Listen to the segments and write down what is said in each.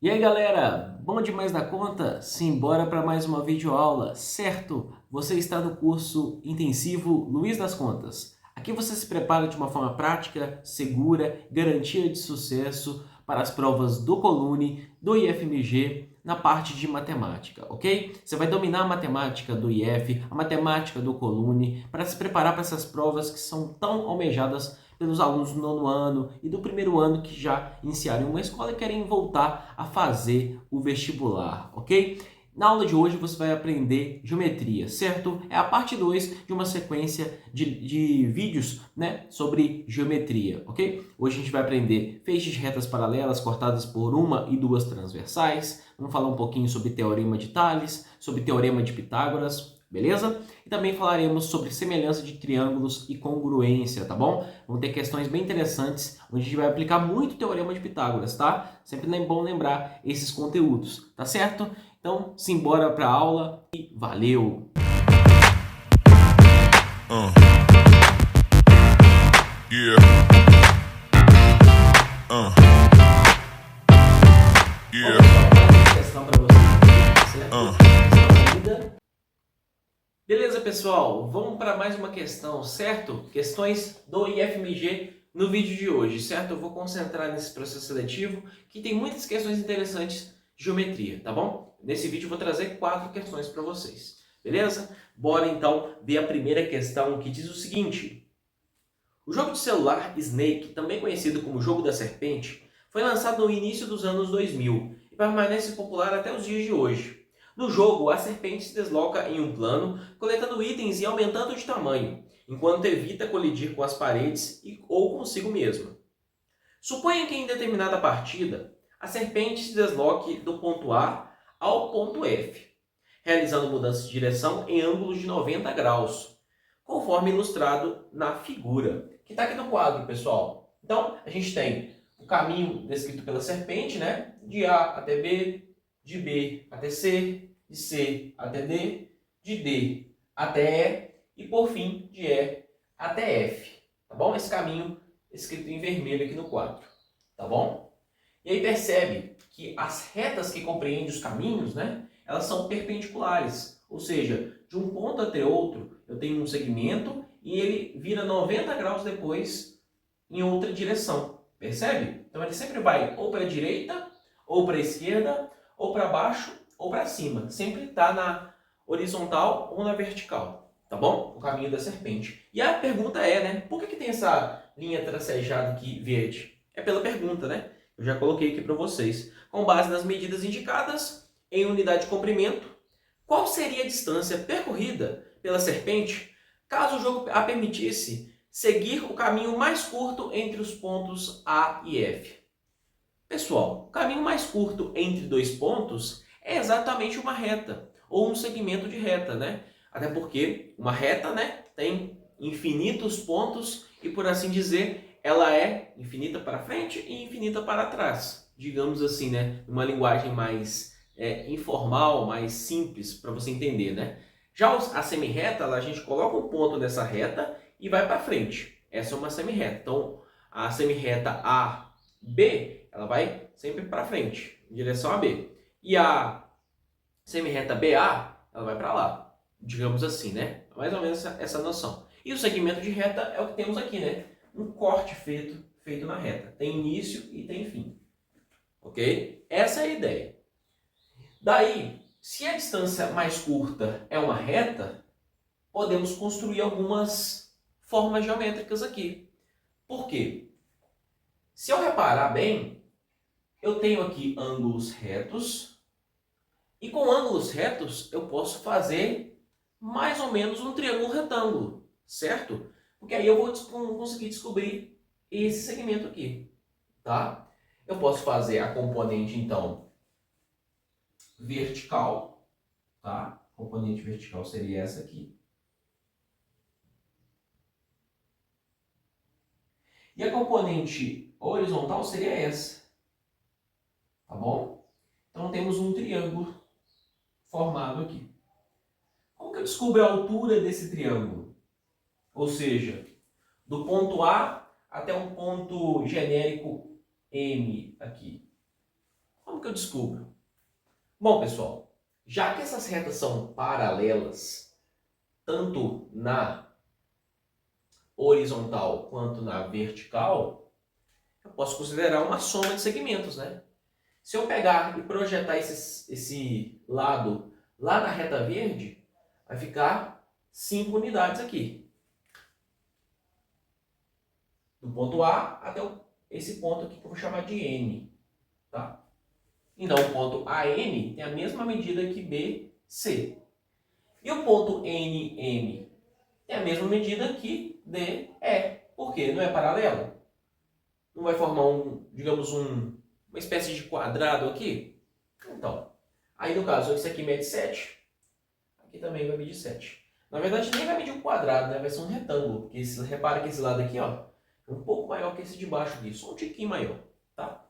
E aí galera, bom demais da conta? Simbora para mais uma videoaula, certo? Você está no curso intensivo Luiz das Contas. Aqui você se prepara de uma forma prática, segura, garantia de sucesso para as provas do Colune, do IFMG, na parte de matemática, ok? Você vai dominar a matemática do IF, a matemática do Colune, para se preparar para essas provas que são tão almejadas pelos alunos do nono ano e do primeiro ano que já iniciaram uma escola e querem voltar a fazer o vestibular, ok? Na aula de hoje você vai aprender geometria, certo? É a parte 2 de uma sequência de vídeos, né, sobre geometria, ok? Hoje a gente vai aprender feixes de retas paralelas cortadas por uma e duas transversais. Vamos falar um pouquinho sobre teorema de Tales, sobre teorema de Pitágoras, beleza? E também falaremos sobre semelhança de triângulos e congruência, tá bom? Vão ter questões bem interessantes, onde a gente vai aplicar muito o teorema de Pitágoras, tá? Sempre é bom lembrar esses conteúdos, tá certo? Então, simbora para a aula e valeu! Uh, yeah, uh, Bom, yeah, pessoal, mais uma questão para vocês, certo? uh, Questão da vida. Beleza, pessoal? Vamos para mais uma questão, certo? Questões do IFMG no vídeo de hoje, certo? Eu vou concentrar nesse processo seletivo, que tem muitas questões interessantes de geometria, tá bom? Nesse vídeo eu vou trazer 4 questões para vocês, beleza? Bora então ver a primeira questão, que diz o seguinte: o jogo de celular Snake, também conhecido como Jogo da Serpente, foi lançado no início dos anos 2000 e permanece popular até os dias de hoje. No jogo, a serpente se desloca em um plano, coletando itens e aumentando de tamanho, enquanto evita colidir com as paredes ou consigo mesma. Suponha que em determinada partida, a serpente se desloque do ponto A ao ponto F, realizando mudança de direção em ângulos de 90 graus, conforme ilustrado na figura, que está aqui no quadro, pessoal. Então, a gente tem o caminho descrito pela serpente, né? De A até B, de B até C, de C até D, de D até E e, por fim, de E até F. Tá bom? Esse caminho escrito em vermelho aqui no quadro. Tá bom? E aí percebe que as retas que compreendem os caminhos, né? Elas são perpendiculares, ou seja, de um ponto até outro eu tenho um segmento e ele vira 90 graus depois em outra direção, percebe? Então ele sempre vai ou para a direita, ou para a esquerda, ou para baixo, ou para cima, sempre está na horizontal ou na vertical, tá bom? O caminho da serpente. E a pergunta é, né, por que tem essa linha tracejada aqui verde? É pela pergunta, né? Eu já coloquei aqui para vocês. Com base nas medidas indicadas em unidade de comprimento, qual seria a distância percorrida pela serpente caso o jogo a permitisse seguir o caminho mais curto entre os pontos A e F? Pessoal, o caminho mais curto entre dois pontos é exatamente uma reta, ou um segmento de reta, né? Até porque uma reta, né, tem infinitos pontos e, por assim dizer, ela é infinita para frente e infinita para trás. Digamos assim, né? Uma linguagem mais informal, mais simples para você entender, né? Já a semirreta, a gente coloca um ponto nessa reta e vai para frente. Essa é uma semirreta. Então, a semirreta AB, ela vai sempre para frente, em direção a B. E a semirreta BA, ela vai para lá. Digamos assim, né? Mais ou menos essa noção. E o segmento de reta é o que temos aqui, né? Um corte feito na reta. Tem início e tem fim. Ok? Essa é a ideia. Daí, se a distância mais curta é uma reta, podemos construir algumas formas geométricas aqui. Por quê? Se eu reparar bem, eu tenho aqui ângulos retos, e com ângulos retos eu posso fazer mais ou menos um triângulo retângulo, certo? Porque aí eu vou conseguir descobrir esse segmento aqui, tá? Eu posso fazer a componente, então, vertical, tá? A componente vertical seria essa aqui. E a componente horizontal seria essa, tá bom? Então temos um triângulo formado aqui. Como que eu descubro a altura desse triângulo? Ou seja, do ponto A até um ponto genérico M aqui. Como que eu descubro? Bom, pessoal, já que essas retas são paralelas, tanto na horizontal quanto na vertical, eu posso considerar uma soma de segmentos, né? Se eu pegar e projetar esse lado lá na reta verde, vai ficar 5 unidades aqui. Do ponto A até esse ponto aqui que eu vou chamar de N. Tá? Então, o ponto AN tem a mesma medida que BC. E o ponto NM tem a mesma medida que DE. Por quê? Não é paralelo? Não vai formar digamos, uma espécie de quadrado aqui? Então, aí no caso, esse aqui mede 7, aqui também vai medir 7. Na verdade, nem vai medir um quadrado, né? Vai ser um retângulo, porque repara que esse lado aqui, ó, é um pouco maior que esse de baixo aqui, só um tiquinho maior, tá?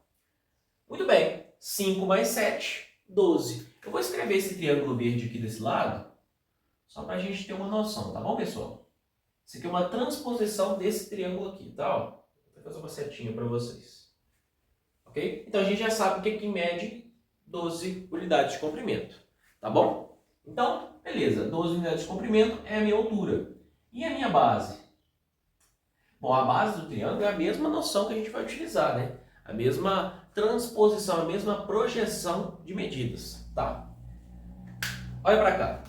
Muito bem, 5 mais 7, 12. Eu vou escrever esse triângulo verde aqui desse lado, só para a gente ter uma noção, tá bom, pessoal? Isso aqui é uma transposição desse triângulo aqui, tá? Ó, vou fazer uma setinha para vocês. Ok? Então a gente já sabe o que aqui mede 12 unidades de comprimento, tá bom? Então, beleza, 12 unidades de comprimento é a minha altura. E a minha base? Bom, a base do triângulo é a mesma noção que a gente vai utilizar, né? A mesma transposição, a mesma projeção de medidas, tá? Olha para cá,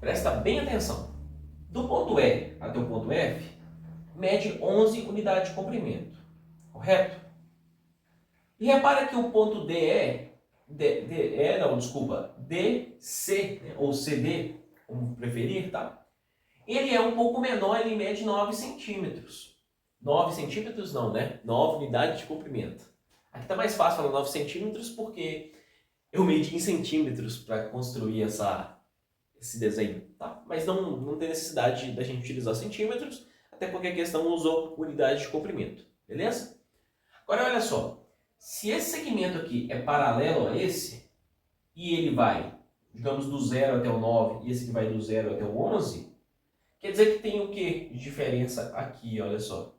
presta bem atenção. Do ponto E até o ponto F, mede 11 unidades de comprimento, correto? E repara que o ponto DC, né, ou CD, como preferir, tá? Ele é um pouco menor, ele mede 9 centímetros. 9 centímetros não, né? 9 unidades de comprimento. Aqui tá mais fácil falar 9 centímetros porque eu medi em centímetros para construir esse desenho, tá? Mas não tem necessidade da gente utilizar centímetros, até porque a questão usou unidade de comprimento, beleza? Agora olha só, se esse segmento aqui é paralelo a esse, e ele vai, digamos, do 0 até o 9, e esse aqui vai do 0 até o 11, quer dizer que tem o que de diferença aqui, olha só.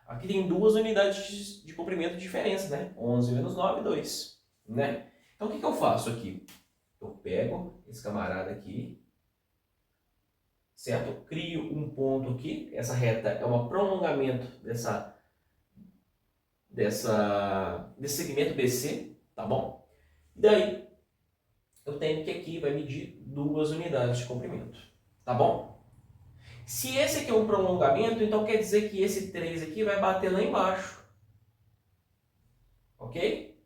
Aqui tem 2 unidades de comprimento de diferença, né? 11 menos 9, 2, né? Então o que eu faço aqui? Eu pego esse camarada aqui, certo? Eu crio um ponto aqui, essa reta é um prolongamento desse segmento BC, tá bom? E daí, eu tenho que aqui vai medir 2 unidades de comprimento, tá bom? Se esse aqui é um prolongamento, então quer dizer que esse 3 aqui vai bater lá embaixo, ok?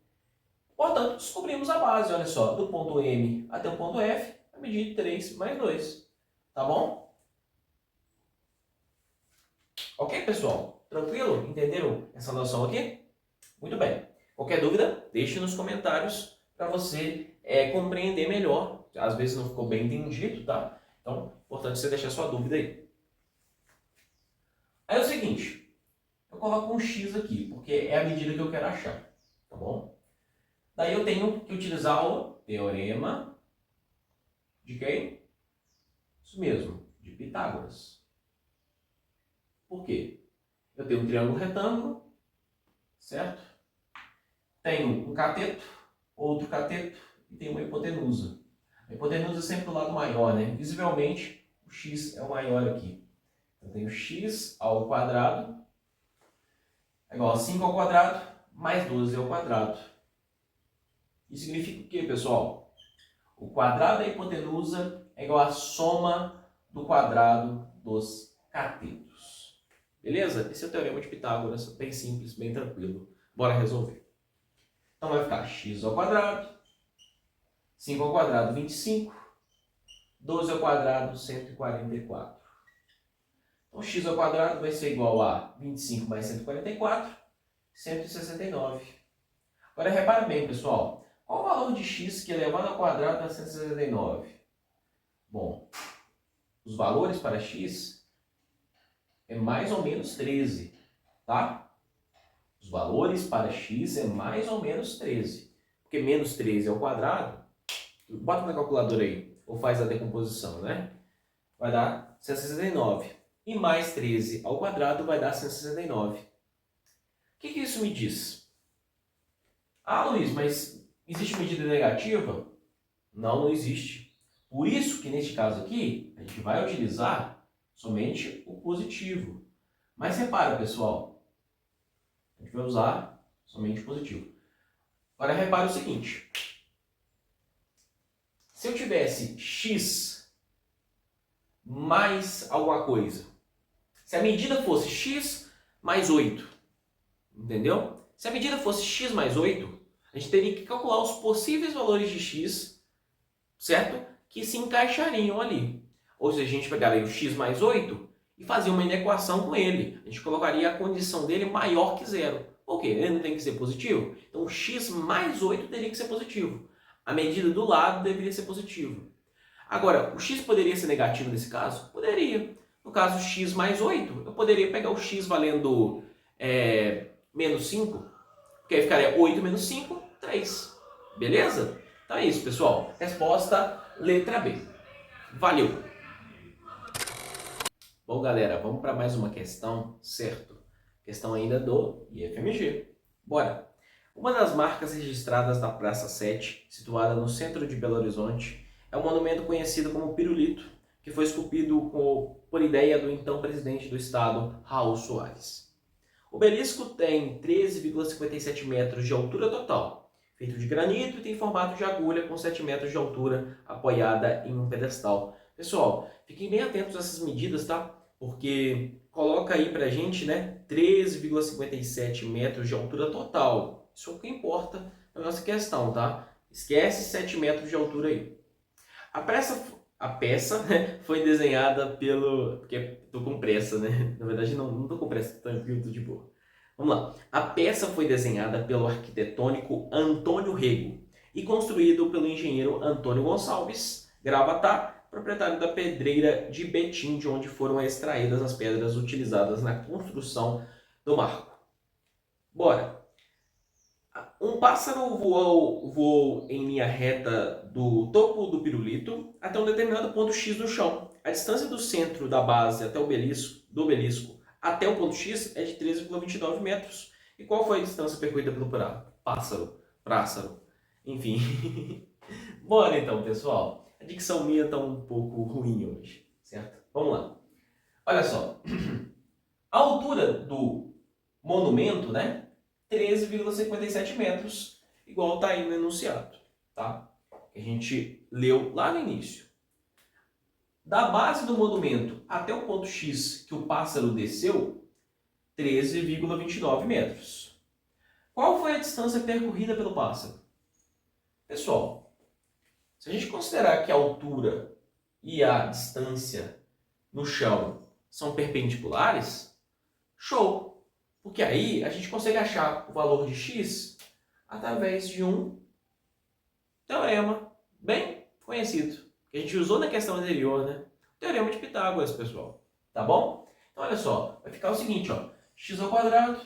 Portanto, descobrimos a base, olha só, do ponto M até o ponto F, vai medir 3 mais 2, tá bom? Ok, pessoal? Tranquilo? Entenderam essa noção aqui? Muito bem. Qualquer dúvida, deixe nos comentários para você compreender melhor. Às vezes não ficou bem entendido, tá? Então, importante você deixar sua dúvida aí. Aí é o seguinte, eu coloco um X aqui, porque é a medida que eu quero achar, tá bom? Daí eu tenho que utilizar o teorema de quem? Isso mesmo, de Pitágoras. Por quê? Eu tenho um triângulo retângulo, certo? Tenho um cateto, outro cateto e tenho uma hipotenusa. A hipotenusa é sempre o lado maior, né? Visivelmente, o x é o maior aqui. Então, eu tenho x ao quadrado é igual a 5 ao quadrado mais 12 ao quadrado. Isso significa o quê, pessoal? O quadrado da hipotenusa é igual à soma do quadrado dos catetos. Beleza? Esse é o teorema de Pitágoras, bem simples, bem tranquilo. Bora resolver. Então vai ficar x ao quadrado, 5 ao quadrado, 25, 12 ao quadrado, 144. Então x ao quadrado vai ser igual a 25 mais 144, 169. Agora repara bem, pessoal. Qual o valor de x que elevado ao quadrado dá 169? Bom, os valores para x é mais ou menos 13, tá? Os valores para x é mais ou menos 13. Porque menos 13 ao quadrado, bota na calculadora aí, ou faz a decomposição, né? Vai dar 169. E mais 13 ao quadrado vai dar 169. O que isso me diz? Ah, Luiz, mas Existe medida negativa? Não existe. Por isso que neste caso aqui, a gente vai utilizar somente o positivo. Mas repara, pessoal, a gente vai usar somente o positivo. Agora repara o seguinte. Se eu tivesse x mais alguma coisa, se a medida fosse x mais 8, entendeu? Se a medida fosse x mais 8, a gente teria que calcular os possíveis valores de x, certo? Que se encaixariam ali. Ou seja, a gente pegaria o x mais 8 e fazia uma inequação com ele. A gente colocaria a condição dele maior que zero. Por quê? Ele não tem que ser positivo? Então, o x mais 8 teria que ser positivo. A medida do lado deveria ser positivo. Agora, o x poderia ser negativo nesse caso? Poderia. No caso x mais 8, eu poderia pegar o x valendo menos 5, porque aí ficaria 8 menos 5, 3. Beleza? Então é isso, pessoal. Resposta letra B. Valeu! Bom, galera, vamos para mais uma questão, certo? Questão ainda do IFMG. Bora! Uma das marcas registradas da Praça 7, situada no centro de Belo Horizonte, é um monumento conhecido como Pirulito, que foi esculpido por ideia do então presidente do estado, Raul Soares. O obelisco tem 13,57 metros de altura total, feito de granito e tem formato de agulha com 7 metros de altura, apoiada em um pedestal. Pessoal, fiquem bem atentos a essas medidas, tá? Porque coloca aí pra gente, né, 13,57 metros de altura total. Isso é o que importa na nossa questão, tá? Esquece 7 metros de altura aí. A peça né, foi desenhada pelo... Porque tô com pressa, né? Na verdade, não tô com pressa, tô tranquilo, tô de boa. Vamos lá. A peça foi desenhada pelo arquitetônico Antônio Rego e construído pelo engenheiro Antônio Gonçalves Gravatar, proprietário da pedreira de Betim, de onde foram extraídas as pedras utilizadas na construção do marco. Bora! Um pássaro voou em linha reta do topo do pirulito até um determinado ponto X no chão. A distância do centro da base até o do obelisco até o ponto X é de 13,29 metros. E qual foi a distância percorrida pelo pássaro, enfim. Bora então, pessoal. A dicção minha está um pouco ruim hoje, certo? Vamos lá. Olha só. A altura do monumento, né? 13,57 metros, igual está aí no enunciado, tá? Que a gente leu lá no início. Da base do monumento até o ponto X que o pássaro desceu, 13,29 metros. Qual foi a distância percorrida pelo pássaro? Pessoal, se a gente considerar que a altura e a distância no chão são perpendiculares, show! Porque aí a gente consegue achar o valor de x através de um teorema bem conhecido, que a gente usou na questão anterior, né? O teorema de Pitágoras, pessoal. Tá bom? Então, olha só, vai ficar o seguinte, ó. X ao quadrado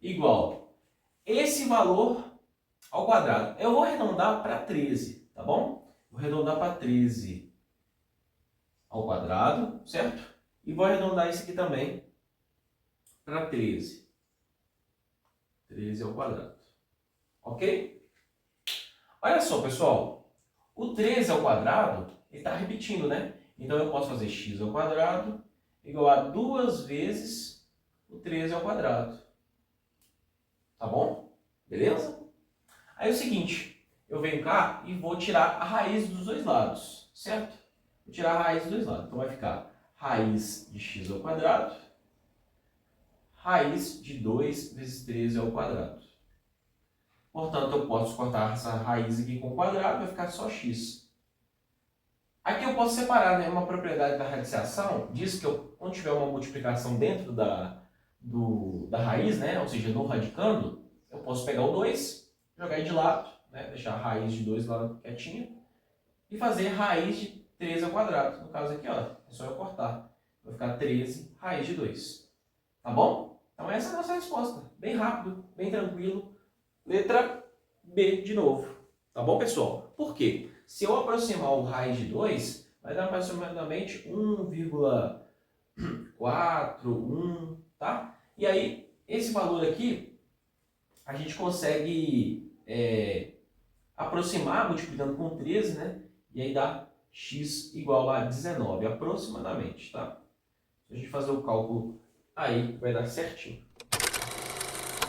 igual esse valor ao quadrado. Eu vou arredondar para 13, tá bom? Vou arredondar para 13 ao quadrado, certo? E vou arredondar isso aqui também para 13. 13 ao quadrado. Ok? Olha só, pessoal. O 13 ao quadrado, ele está repetindo, né? Então, eu posso fazer x ao quadrado igual a 2 vezes o 13 ao quadrado. Tá bom? Beleza? Aí é o seguinte. Eu venho cá e vou tirar a raiz dos dois lados. Certo? Vou tirar a raiz dos dois lados. Então, vai ficar raiz de x ao quadrado raiz de 2 vezes 13 ao quadrado. Portanto, eu posso cortar essa raiz aqui com o quadrado, vai ficar só x. Aqui eu posso separar, né? Uma propriedade da radiciação diz que quando tiver uma multiplicação dentro da raiz, né? Ou seja, no radicando, eu posso pegar o 2, jogar aí de lado, né? Deixar a raiz de 2 lá quietinha, e fazer raiz de 13 ao quadrado. No caso aqui, ó, é só eu cortar. Vai ficar 13 raiz de 2. Tá bom? Então essa é a nossa resposta. Bem rápido, bem tranquilo. Letra B de novo. Tá bom, pessoal? Por quê? Se eu aproximar o raiz de 2, vai dar aproximadamente 1,41, tá? E aí, esse valor aqui, a gente consegue aproximar multiplicando com 13, né? E aí dá x igual a 19, aproximadamente, tá? Se a gente fazer o cálculo aí, vai dar certinho.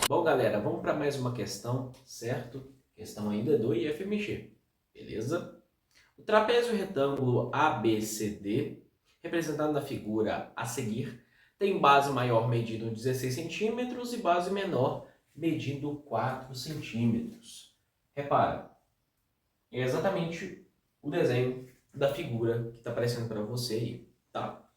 Bom, galera, vamos para mais uma questão, certo? Questão ainda do IFMG, beleza? O trapézio retângulo ABCD, representado na figura a seguir, tem base maior medindo 16 centímetros e base menor medindo 4 centímetros. Repara, é exatamente o desenho da figura que está aparecendo para você aí, tá?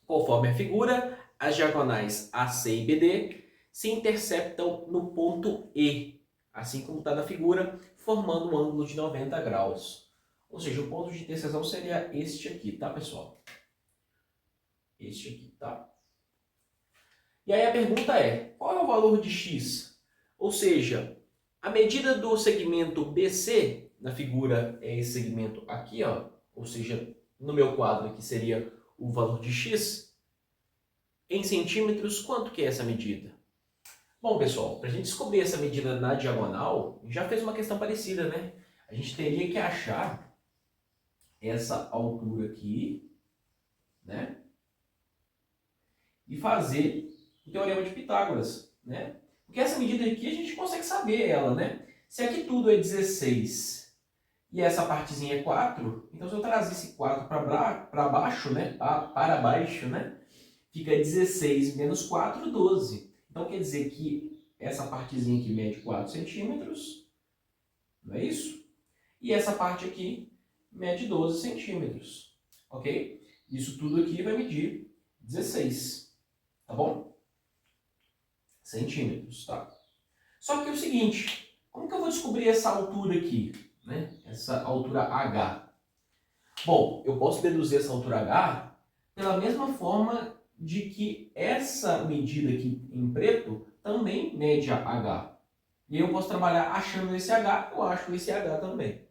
Conforme a figura, as diagonais AC e BD se interceptam no ponto E, assim como está na figura, formando um ângulo de 90 graus. Ou seja, o ponto de interseção seria este aqui, tá, pessoal? Este aqui, tá? E aí a pergunta é, qual é o valor de x? Ou seja, a medida do segmento BC, na figura é esse segmento aqui, ó, ou seja, no meu quadro aqui seria o valor de x, em centímetros, quanto que é essa medida? Bom, pessoal, para a gente descobrir essa medida na diagonal, já fez uma questão parecida, né? A gente teria que achar essa altura aqui, né? E fazer o Teorema de Pitágoras, né? Porque essa medida aqui a gente consegue saber ela, né? Se aqui tudo é 16 e essa partezinha é 4, então se eu trazer esse 4 para baixo, né? Para baixo, né? Fica 16 menos 4, 12. Então quer dizer que essa partezinha aqui mede 4 centímetros, não é isso? E essa parte aqui mede 12 centímetros, ok? Isso tudo aqui vai medir 16, tá bom? Centímetros, tá? Só que é o seguinte, como que eu vou descobrir essa altura aqui, né? Essa altura H? Bom, eu posso deduzir essa altura H pela mesma forma de que essa medida aqui em preto também mede a H. E eu posso trabalhar achando esse H, eu acho esse H também,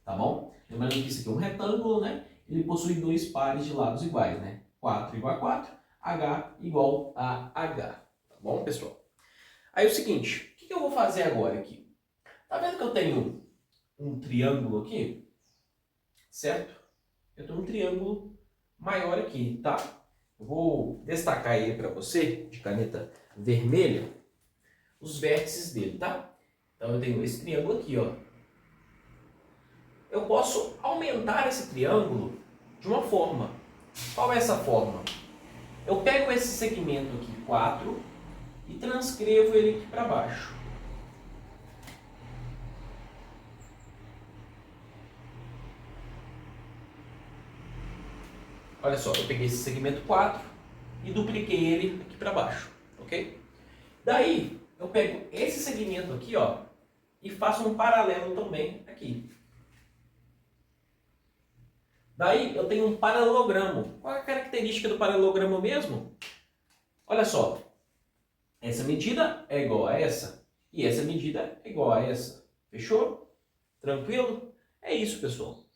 tá bom? Lembrando que isso aqui é um retângulo, né? Ele possui dois pares de lados iguais, né? 4 igual a 4, H igual a H, tá bom, pessoal? Aí é o seguinte, o que eu vou fazer agora aqui? Tá vendo que eu tenho um triângulo aqui? Certo? Eu tenho um triângulo maior aqui, tá? Eu vou destacar ele para você, de caneta vermelha, os vértices dele, tá? Então eu tenho esse triângulo aqui, ó. Eu posso aumentar esse triângulo de uma forma. Qual é essa forma? Eu pego esse segmento aqui, 4, e transcrevo ele aqui para baixo. Olha só, eu peguei esse segmento 4 e dupliquei ele aqui para baixo, ok? Daí, eu pego esse segmento aqui, ó, e faço um paralelo também aqui. Daí, eu tenho um paralelogramo. Qual é a característica do paralelogramo mesmo? Olha só, essa medida é igual a essa, e essa medida é igual a essa. Fechou? Tranquilo? É isso, pessoal.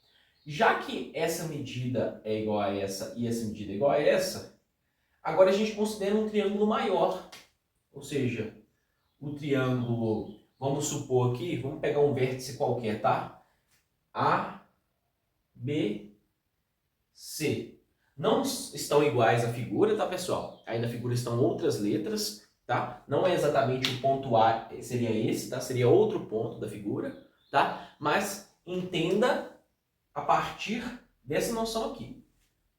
Já que essa medida é igual a essa e essa medida é igual a essa, agora a gente considera um triângulo maior. Ou seja, o triângulo, vamos supor aqui, vamos pegar um vértice qualquer, tá? A, B, C. Não estão iguais à figura, tá, pessoal? Aí na figura estão outras letras, tá? Não é exatamente o ponto A, seria esse, tá? Seria outro ponto da figura, tá? Mas entenda a partir dessa noção aqui,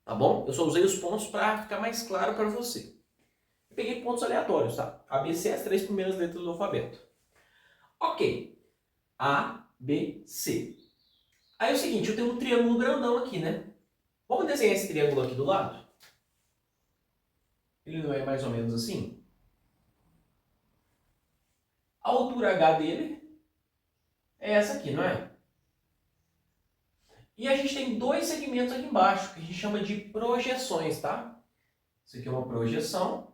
tá bom? Eu só usei os pontos para ficar mais claro para você. Eu peguei pontos aleatórios, tá? A, B, C é as 3 primeiras letras do alfabeto. Ok. A, B, C. Aí é o seguinte, eu tenho um triângulo grandão aqui, né? Vamos desenhar esse triângulo aqui do lado? Ele não é mais ou menos assim? A altura H dele é essa aqui, não é? E a gente tem dois segmentos aqui embaixo, que a gente chama de projeções, tá? Isso aqui é uma projeção.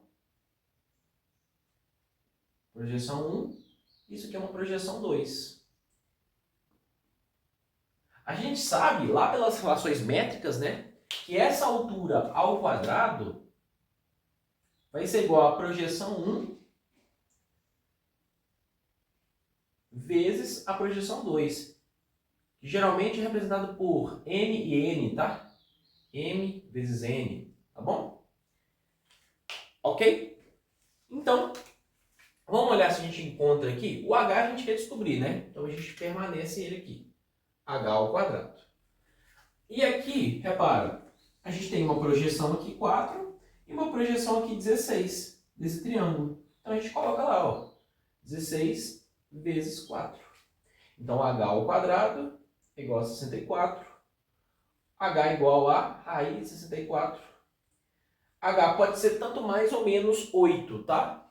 Projeção 1. Isso aqui é uma projeção 2. A gente sabe, lá pelas relações métricas, né, que essa altura ao quadrado vai ser igual a projeção 1 vezes a projeção 2. que geralmente é representado por m e n, tá? M vezes n, tá bom? Ok? Então, vamos olhar se a gente encontra aqui. O h a gente quer descobrir, né? Então a gente permanece ele aqui. H ao quadrado. E aqui, repara, a gente tem uma projeção aqui 4 e uma projeção aqui 16 desse triângulo. Então a gente coloca lá, ó, 16 vezes 4. Então h ao quadrado é igual a 64. H igual a raiz de 64. H pode ser tanto mais ou menos 8, tá?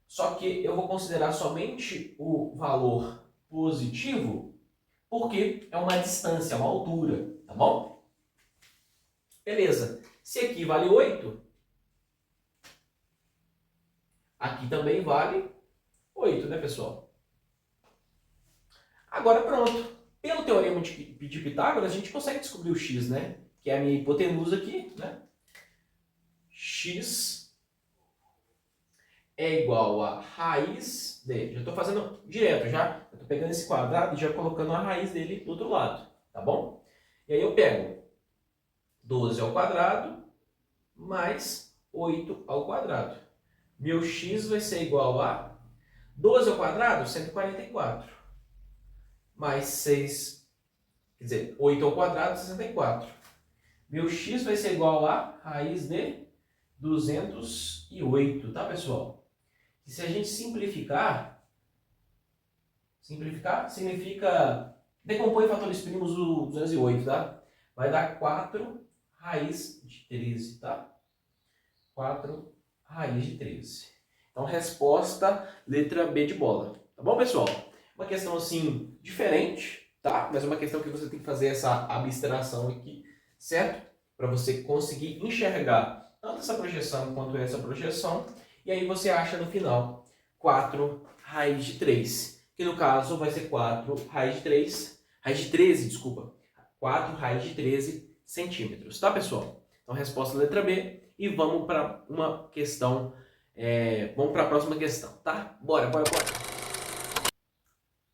Só que eu vou considerar somente o valor positivo porque é uma distância, uma altura, tá bom? Beleza. Se aqui vale 8, aqui também vale 8, né, pessoal? Agora pronto. Pelo teorema de Pitágoras, a gente consegue descobrir o x, né? Que é a minha hipotenusa aqui, né? X é igual a raiz de... Já estou fazendo direto, já. Eu estou pegando esse quadrado e já colocando a raiz dele do outro lado, tá bom? E aí eu pego 12 ao quadrado mais 8 ao quadrado. Meu x vai ser igual a 12 ao quadrado, 144. Mais 6, quer dizer, 8 ao quadrado, 64. Meu x vai ser igual a raiz de 208, tá, pessoal? E se a gente simplificar significa decompõe fatores primos do 208, tá? Vai dar 4 raiz de 13, tá? 4 raiz de 13. Então, resposta, letra B de bola. Tá bom, pessoal? Uma questão, assim, diferente, tá? Mas uma questão que você tem que fazer essa abstração aqui, certo? Para você conseguir enxergar tanto essa projeção quanto essa projeção. E aí você acha no final 4 raiz de 3. Que no caso vai ser 4 raiz de 3. Raiz de 13, desculpa. 4 raiz de 13 centímetros. Tá, pessoal? Então, resposta letra B. E vamos para uma questão, vamos para a próxima questão, tá? Bora.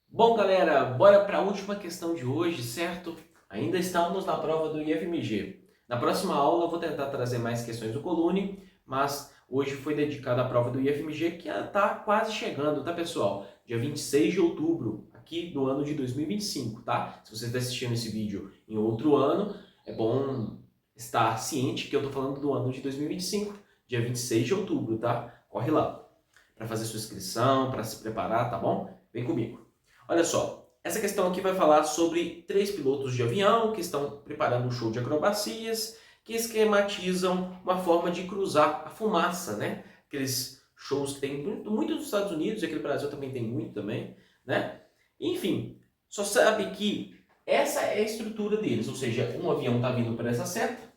Bom, galera, bora para a última questão de hoje, certo? Ainda estamos na prova do IFMG. Na próxima aula eu vou tentar trazer mais questões do Colune, mas hoje foi dedicada à prova do IFMG, que está quase chegando, tá, pessoal? Dia 26 de outubro, aqui do ano de 2025, tá? Se você está assistindo esse vídeo em outro ano, é bom estar ciente que eu estou falando do ano de 2025, dia 26 de outubro, tá? Corre lá para fazer sua inscrição, para se preparar, tá bom? Vem comigo. Olha só, essa questão aqui vai falar sobre 3 pilotos de avião que estão preparando um show de acrobacias que esquematizam uma forma de cruzar a fumaça, né? Aqueles shows que tem muito nos Estados Unidos, e aqui no Brasil também tem muito também, né? Enfim, só sabe que essa é a estrutura deles, ou seja, um avião está vindo por essa seta,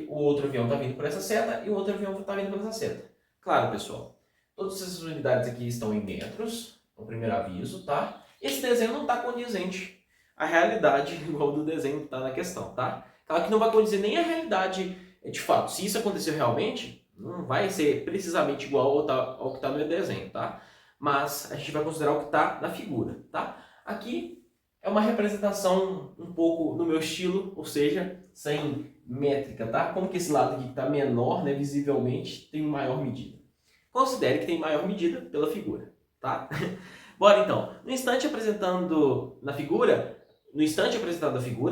o outro avião está vindo por essa seta e o outro avião está vindo por essa seta. Claro, pessoal, todas essas unidades aqui estão em metros, no primeiro aviso, tá? Esse desenho não está condizente à realidade igual do desenho que está na questão, tá? Claro que não vai condizer nem a realidade de fato. Se isso aconteceu realmente, não vai ser precisamente igual ao que está no desenho, tá? Mas a gente vai considerar o que está na figura, tá? Aqui é uma representação um pouco no meu estilo, ou seja, sem métrica, tá? Como que esse lado aqui está menor, né, visivelmente, tem maior medida. Considere que tem maior medida pela figura, tá? Bora então. No instante apresentando a figura,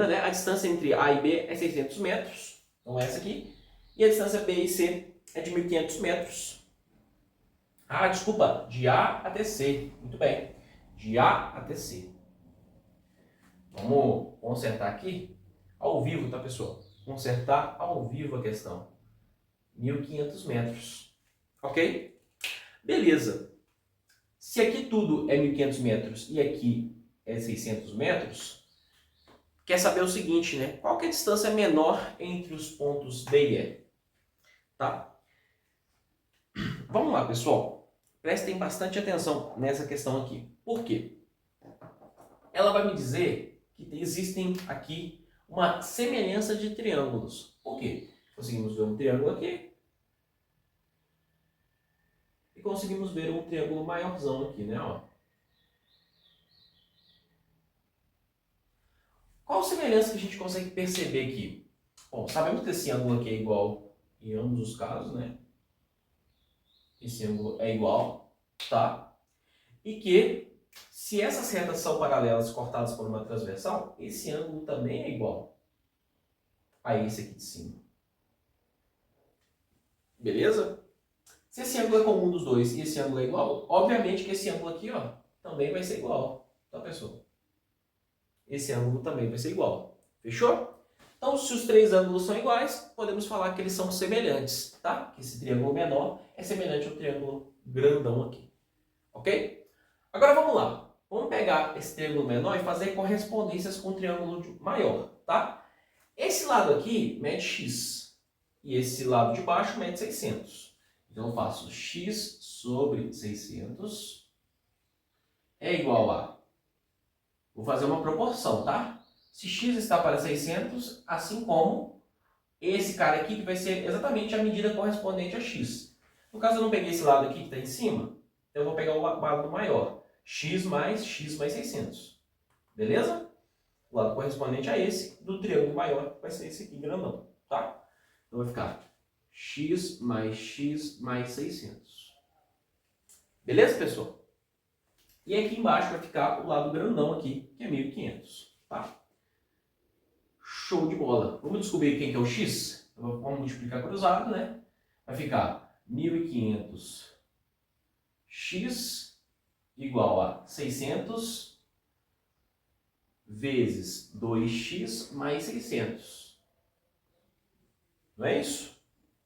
né, a distância entre A e B é 600 metros, então essa aqui, e a distância B e C é de 1.500 metros. Ah, desculpa, de A até C, muito bem, de A até C. Vamos consertar aqui, ao vivo, tá, pessoal? Consertar ao vivo a questão. 1.500 metros, ok? Beleza. Se aqui tudo é 1.500 metros e aqui é 600 metros, quer saber o seguinte, né? Qual que é a distância menor entre os pontos B e E? Tá? Vamos lá, pessoal. Prestem bastante atenção nessa questão aqui. Por quê? Ela vai me dizer que existem aqui uma semelhança de triângulos. Por quê? Conseguimos ver um triângulo aqui e conseguimos ver um triângulo maiorzão aqui, né? Ó. Qual semelhança que a gente consegue perceber aqui? Bom, sabemos que esse ângulo aqui é igual em ambos os casos, né? Esse ângulo é igual, tá? E que, se essas retas são paralelas cortadas por uma transversal, esse ângulo também é igual a esse aqui de cima. Beleza? Se esse ângulo é comum dos dois e esse ângulo é igual, obviamente que esse ângulo aqui, ó, também vai ser igual, tá, pessoal? Esse ângulo também vai ser igual. Fechou? Então, se os três ângulos são iguais, podemos falar que eles são semelhantes, tá? Que esse triângulo menor é semelhante ao triângulo grandão aqui. Ok? Agora vamos lá. Vamos pegar esse triângulo menor e fazer correspondências com o triângulo maior, tá? Esse lado aqui mede x e esse lado de baixo mede 600. Então eu faço x sobre 600 é igual a... Vou fazer uma proporção, tá? Se x está para 600, assim como esse cara aqui, que vai ser exatamente a medida correspondente a x. No caso, eu não peguei esse lado aqui que está em cima, então eu vou pegar o lado maior. X mais 600. Beleza? O lado correspondente a esse do triângulo maior vai ser esse aqui, grandão, tá? Então vai ficar x mais 600. Beleza, pessoal? E aqui embaixo vai ficar o lado grandão aqui, que é 1500, tá? Show de bola. Vamos descobrir quem que é o x? Vamos multiplicar cruzado, né? Vai ficar 1500 x igual a 600 vezes 2x mais 600. Não é isso?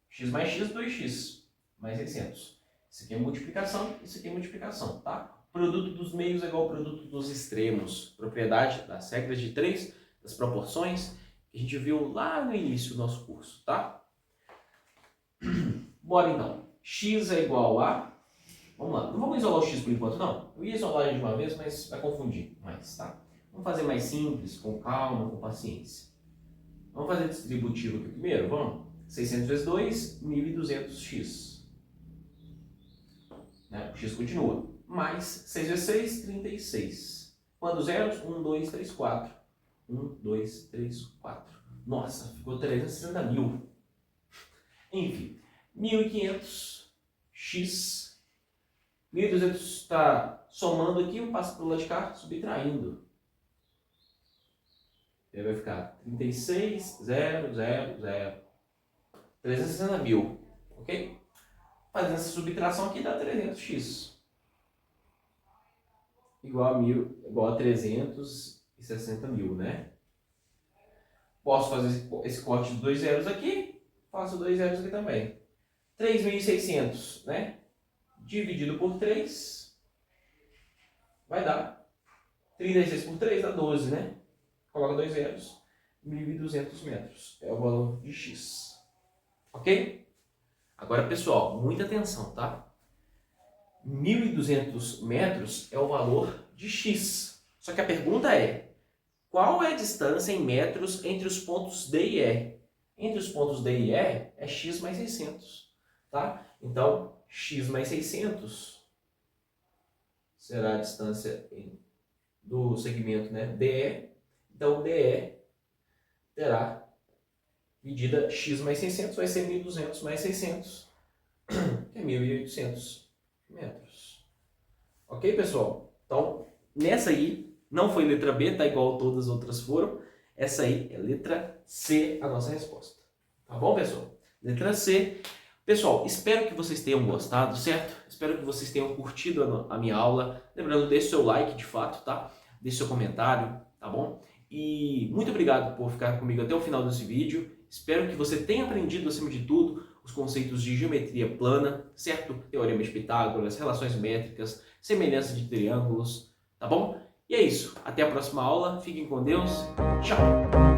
X mais x, 2x mais 600. Isso aqui é multiplicação, isso aqui é multiplicação, tá? O produto dos meios é igual ao produto dos extremos. Propriedade das regras de 3, das proporções, que a gente viu lá no início do nosso curso, tá? Bora então. X é igual a... Vamos lá. Não vamos isolar o x por enquanto, não. Eu ia isolar ele de uma vez, mas vai confundir mais, tá? Vamos fazer mais simples, com calma, com paciência. Vamos fazer distributivo aqui primeiro, vamos? 600 vezes 2, 1200x. Né? O x continua. Mais 6 vezes 6, 36. Quantos zeros? 1, 2, 3, 4. 1, 2, 3, 4. Nossa, ficou 360 mil. Enfim, 1500x. 1.200 está somando aqui, eu passo para o lado de cá, subtraindo. Aí vai ficar 36,000. 360 mil, ok? Fazendo essa subtração aqui dá 300x. Igual a 360 mil, né? Posso fazer esse corte de 2 zeros aqui, faço 2 zeros aqui também. 3.600, né? Dividido por 3, vai dar 36 por 3 dá 12, né? Coloca 2 zeros, 1.200 metros é o valor de x. Ok? Agora, pessoal, muita atenção, tá? 1.200 metros é o valor de x. Só que a pergunta é, qual é a distância em metros entre os pontos D e E? Entre os pontos D e E é x mais 600, tá? Então, x mais 600 será a distância do segmento, né, DE. Então, DE terá medida x mais 600, vai ser 1.200 mais 600, que é 1.800 metros. Ok, pessoal? Então, nessa aí, não foi letra B, tá igual todas as outras foram. Essa aí é letra C, a nossa resposta. Tá bom, pessoal? Letra C. Pessoal, espero que vocês tenham gostado, certo? Espero que vocês tenham curtido a minha aula. Lembrando, deixe seu like de fato, tá? Deixe seu comentário, tá bom? E muito obrigado por ficar comigo até o final desse vídeo. Espero que você tenha aprendido, acima de tudo, os conceitos de geometria plana, certo? Teorema de Pitágoras, relações métricas, semelhança de triângulos, tá bom? E é isso. Até a próxima aula. Fiquem com Deus. Tchau!